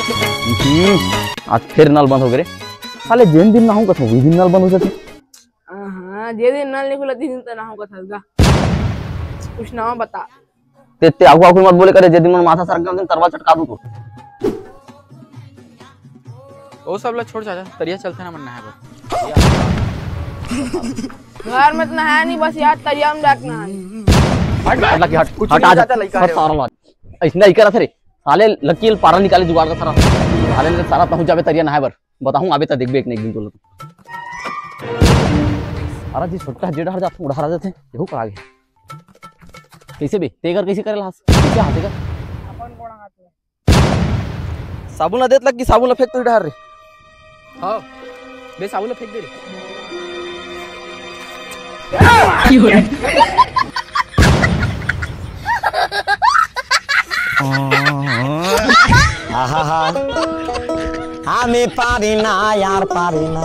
आज फिर नल बंद हो गए साले जिन दिन नहाऊं कथा वही दिन नल बंद हो जाती। हां जे दिन नल नहीं खुला दिन तो नहाऊं कथा गा कुछ ना बता ते आगू आगू मत बोले करे जे दिन मन माथा सरक गया दिन तरवा चटका दूं तो वो सब ला छोड़ चाचा तरिया चलते ना मन नहाए बस घर में तो नहाया नहीं बस यार तरिया में जाके नहाया हट लकी हट हट आ जा सारा बात ऐसे नहीं करा थे साले लकील पारा निकाले जुगाड़ का सारा साले ने सारा पहुंच जावे तरिया नहाए बर बताऊं आबे त देखबे एक दिन तो सारा जी छोटा जेड़ा हर जाते उड़ा जाते एहू करा गए कैसे बे तेगर कैसे करेला हाथ कैसे हाथ तेगर अपन कोना हाथ में साबुन ला देत लग कि साबुन ला फेंक तो डर रे हां बे साबुन फेंक दे रे আমি পারি না यार পারি না